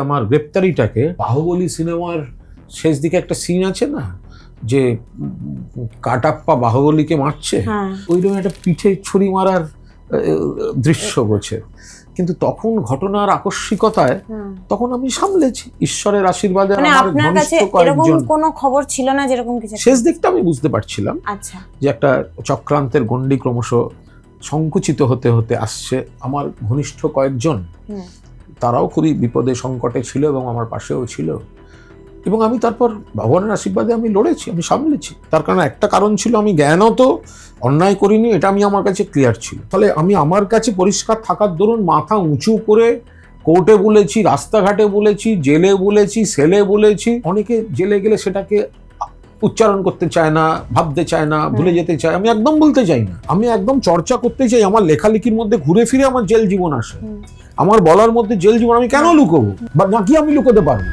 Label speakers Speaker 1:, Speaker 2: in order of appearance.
Speaker 1: আমার গ্রেপ্তারিটাকে বাহুবলী সিনেমার শেষ দিকে একটা সিন আছে না, যে কাটাপ্পা বাহুবলীকে মারছে, ওইরকম একটা পিঠে ছুরি মারার দৃশ্য গোছে। কিন্তু তখন ঘটনার আকস্মিকতায় তখন আমি সামলেছি ঈশ্বরের আশীর্বাদে। আমার ঘনিষ্ঠ কয়েকজন,
Speaker 2: কোনো খবর ছিল না যেরকম কিছু?
Speaker 1: শেষ দিকটা আমি বুঝতে পারছিলাম
Speaker 2: আচ্ছা,
Speaker 1: যে একটা চক্রান্তের গণ্ডি ক্রমশ সংকুচিত হতে হতে আসছে। আমার ঘনিষ্ঠ কয়েকজন তারাও খুবই বিপদে সংকটে ছিল এবং আমার পাশেও ছিল, এবং আমি তারপর ভগবানের আশীর্বাদে আমি লড়েছি, আমি সামলেছি। তার কারণ একটা কারণ ছিল, আমি জ্ঞানত অন্যায় করিনি, এটা আমি আমার কাছে ক্লিয়ার ছিল। তাহলে আমি আমার কাছে পরিষ্কার থাকার দরুন মাথা উঁচু করে কোর্টে বলেছি, রাস্তাঘাটে বলেছি, জেলে বলেছি, সেলে বলেছি। অনেকে জেলে গেলে সেটাকে উচ্চারণ করতে চায় না, ভাবতে চায় না, ভুলে যেতে চায়। আমি একদম বলতে চাই না, আমি একদম চর্চা করতে চাই। আমার লেখালেখির মধ্যে ঘুরে ফিরে আমার জেল জীবন আসে, আমার বলার মধ্যে জেল জীবন। আমি কেন লুকোবো, বা নাকি আমি লুকোতে পারবো?